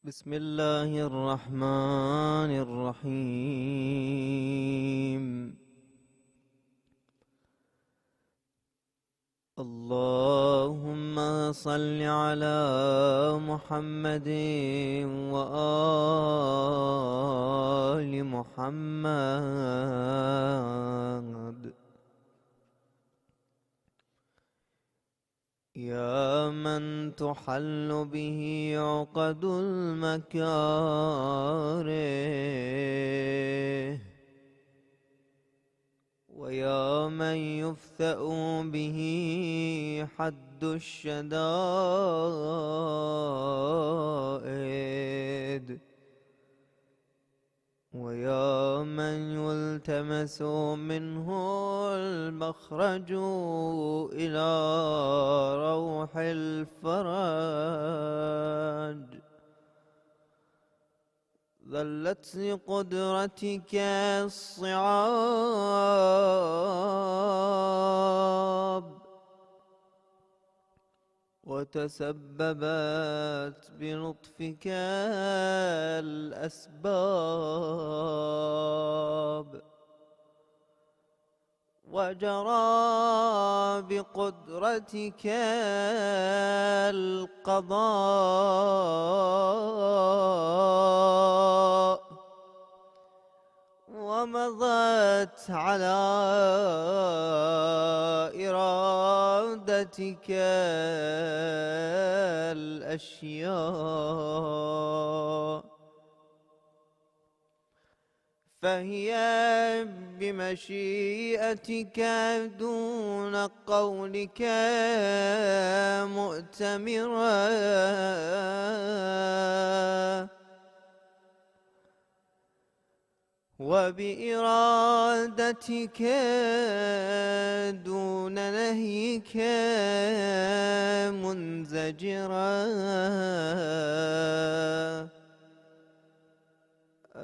بسم الله الرحمن الرحيم. اللهم صل على محمد وآل محمد. يا من تحل به عقد المكاره، ويا من يفتأ به حد الشدائد، ويا من يلتمس منه المخرج إلى روح الفرج. ظلت لقدرتك الصعاب، وتسببت بلطفك الأسباب، وجرى بقدرتك القضاء، ومضت على إرادتك الأشياء، فهي بمشيئتك دون قولك مؤتمرة، وبإرادتك دون نهيك منزجرة.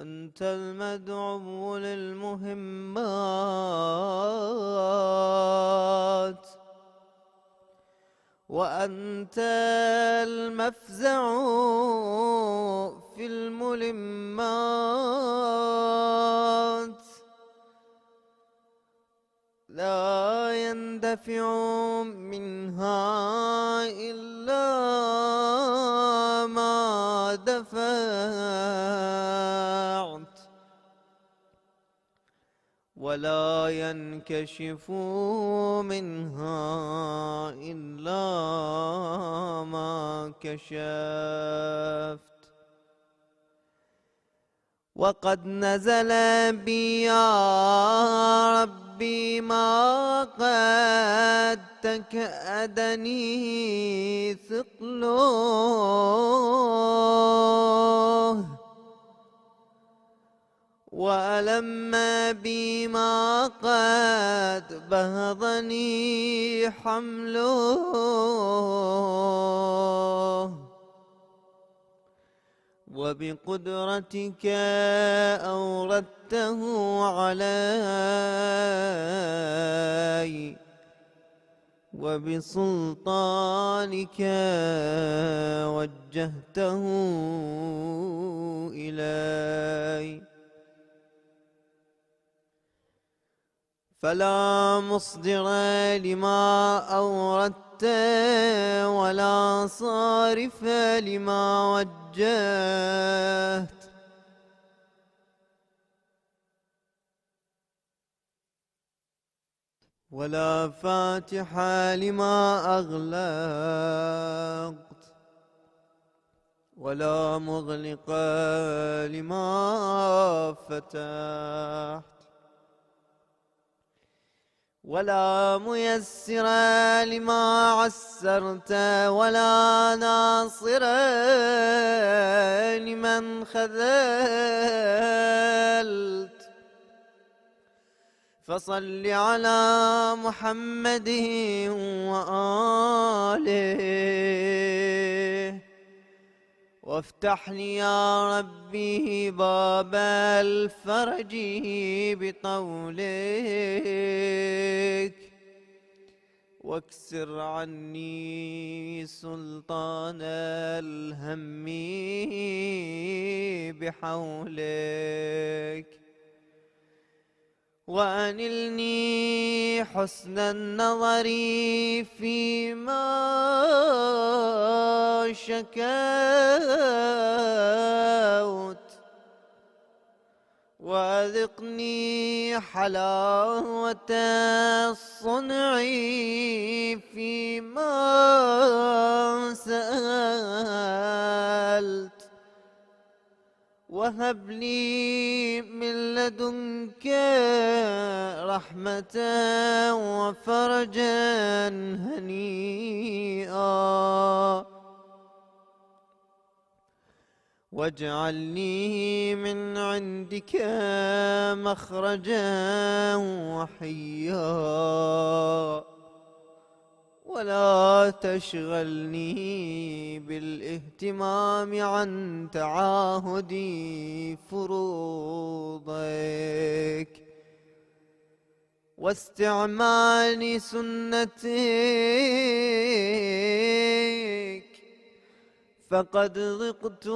أنت المدعو للمهمات، وأنت المفزع في الملمات. لا يندفع منها إلا ما دفعت، ولا ينكشف منها إلا ما كشفت. وقد نزل بي يا ربي ما قد تكأدني ثقله، وألم بي ما قد بهضني حمله، وبقدرتك أوردته علي، وبسلطانك وجهته إلي. فلا مصدر لما أوردت، ولا صارف لما وجهت، ولا فاتح لما أغلقت، ولا مغلق لما فتحت، ولا ميسر لما عسرت، ولا ناصر لمن خذلت. فصل على محمد وآله، وافتح لي يا ربي باب الفرج بطولك، واكسر عني سلطان الهم بحولك وأنلني حسن النظر فيما شكوت وأذقني حلاوة الصنع فيما سألت وهب لي من لدنك رحمة وفرجا هنيئا واجعلني من عندك مخرجا وحيا ولا تشغلني بالاهتمام عن تعاهد فروضك واستعمال سنتك فقد ضقت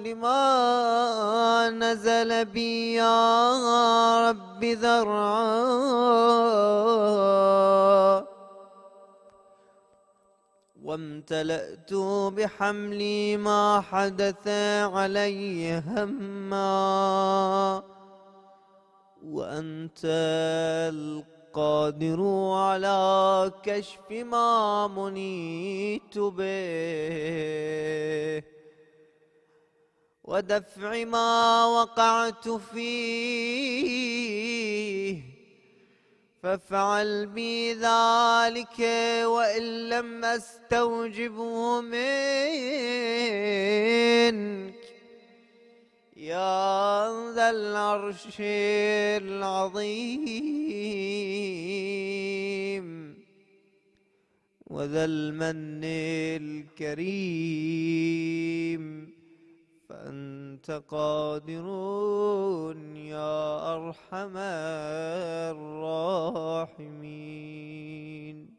لما نزل بي يا رب ذرعا وامتلأت بحملي ما حدث علي هما وأنت القادر على كشف ما منيت به ودفع ما وقعت فيه فافعل بي ذلك وإن لم أستوجبه منك يا ذا العرش العظيم وذا المن الكريم فأنت قادر يا أرحم الراحمين.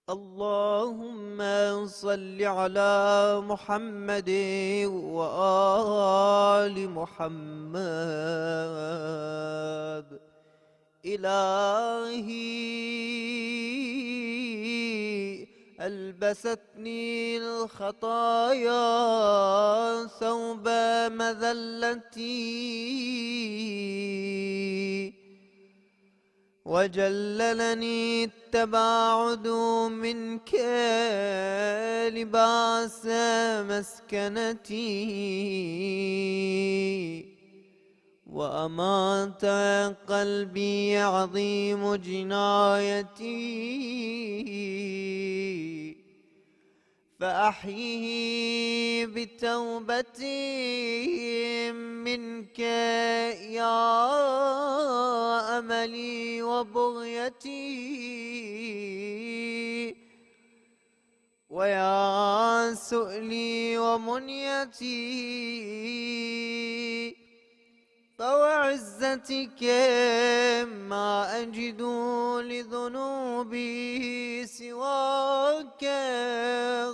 اللهم صل على محمد وآل محمد. إلهي ألبستني الخطايا ثوب مذلتي وجللني التباعد منك لباس مسكنتي وأمات قلبي عظيم جنايتي فأحيه بتوبتي منك يا أملي وبغيتي ويا سؤلي ومنيتي فوعزتك ما أجد لذنوبي سواك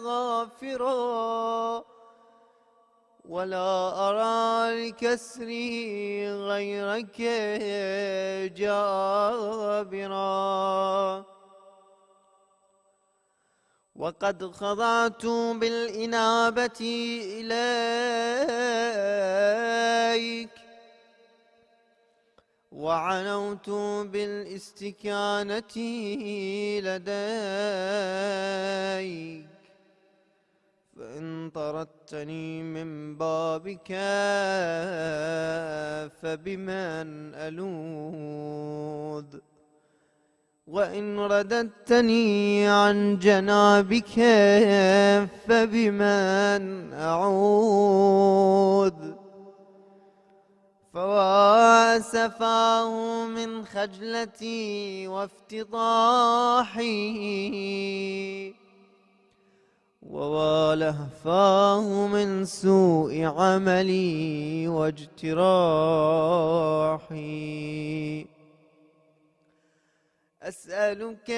غافرا ولا أرى لكسري غيرك جابرا وقد خضعت بالإنابة إليك وعنوت بالاستكانة لديك فإن طردتني من بابك فبمن ألوذ وإن رددتني عن جنابك فبمن أعوذ فواسفاه من خجلتي وافتضاحي ولهفاه من سوء عملي واجتراحي. أسألك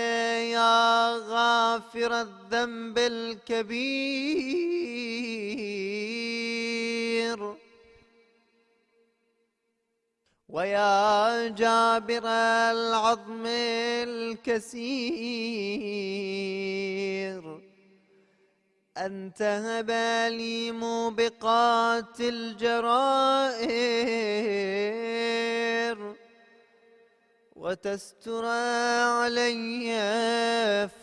يا غافر الذنب الكبير ويا جابر العظم الكسير أن تهب لي موبقات الجرائر وتستر علي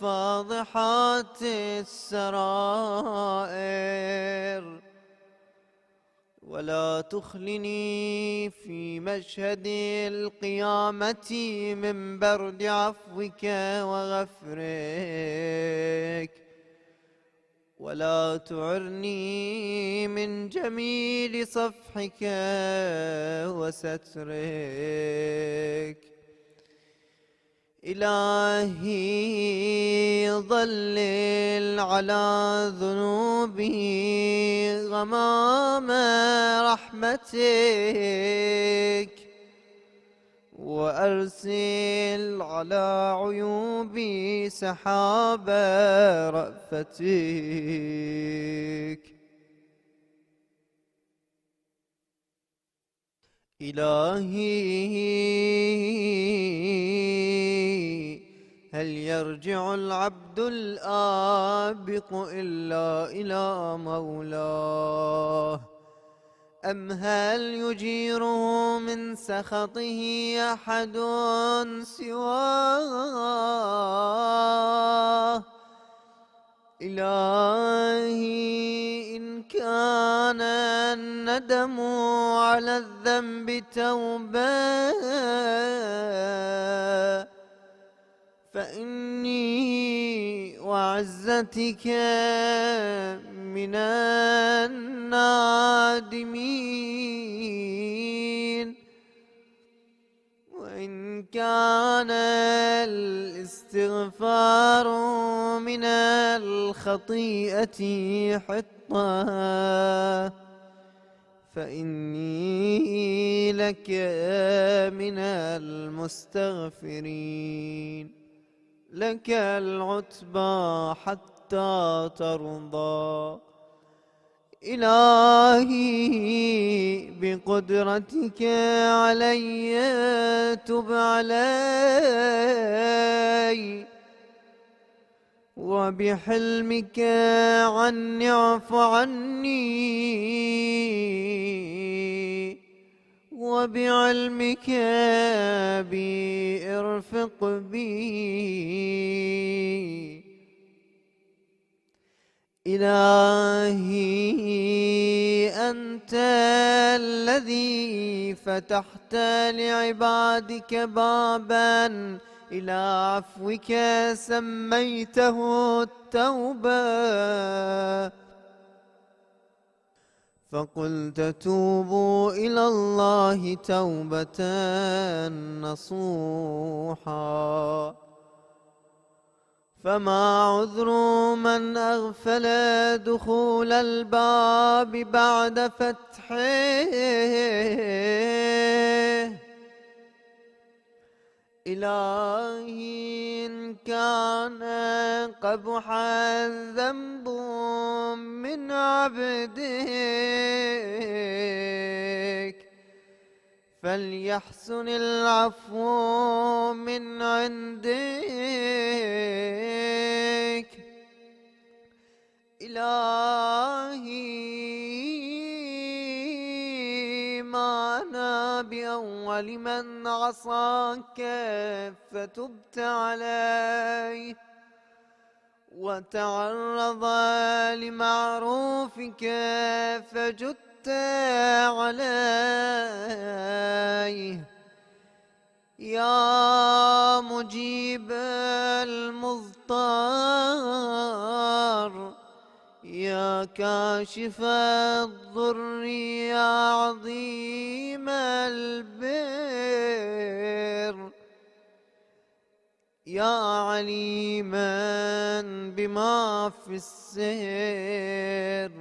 فاضحات السرائر ولا تخلني في مشهد القيامة من برد عفوك وغفرك ولا تعرني من جميل صفحك وسترك. إلهي ظلل على ذنوبي غمام رحمتك وأرسل على عيوبي سحاب رأفتك. إلهي هل يرجع العبد الآبق إلا إلى مولاه أم هل يجيره من سخطه أحد سواه؟ إلهي إن كان الندم على الذنب توبة فإني وعزتك من النادمين، وإن كان الاستغفار من الخطيئة حطا فإني لك من المستغفرين. لك العتبى حتى ترضى. إلهي بقدرتك علي تب علي وبحلمك عني اعف عني وبعلمك بي ارفق بي. إلهي أنت الذي فتحت لعبادك بابا إلى عفوك سميته التوبة، فقلت توبوا إلى الله توبة نصوحا. فما عذر من أغفل دخول الباب بعد فتحه؟ إلهي إن كان قبح الذنب من عبدك فليحسن العفو من عندك. إلهي ما أنا بأول من عصاك فتبت عليه وتعرض لمعروفك فجدت عليه. يا مجيب المضطر يا كاشف الضر يا عظيم البر يا يا عليما بما في السر،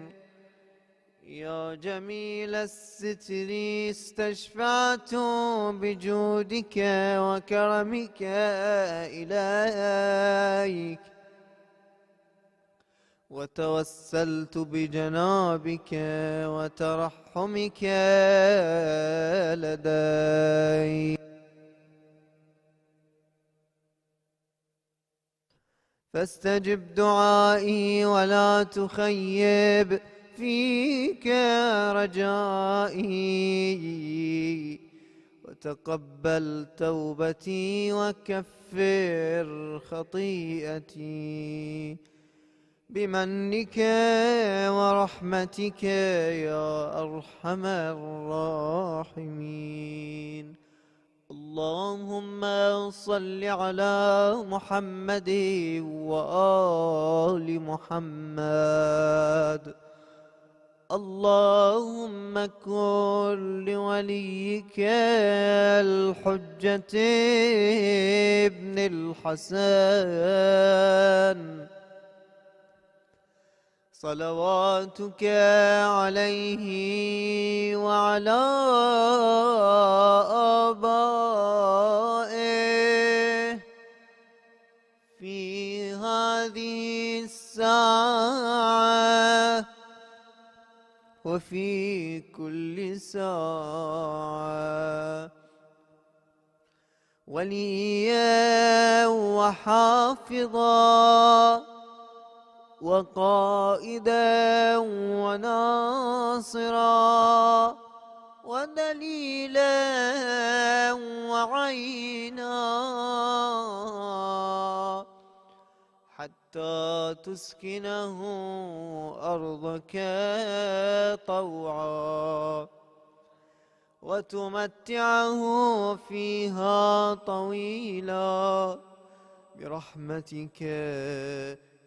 يا جميل الستر استشفعت بجودك وكرمك إليك، وتوسلت بجنابك وترحمك لديك، فاستجب دعائي ولا تخيب فيك رجائي، وتقبل توبتي وكفر خطيئتي بمنك ورحمتك يا أرحم الراحمين. اللهم صل على محمد وآل محمد. اللهم كن لوليك الحجة ابن الحسن صلواتك عليه وعلى آبائه في هذه الساعة وفي كل ساعة، وليا وحافظا وقائدا وناصرا ودليلا وعينا، حتى تسكنه أرضك طوعا وتمتعه فيها طويلا برحمتك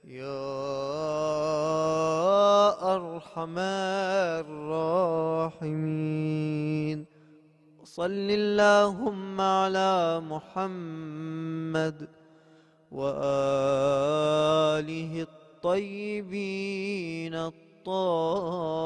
يا أرحم الراحمين. صل اللهم على محمد وآله الطيبين الطاهرين.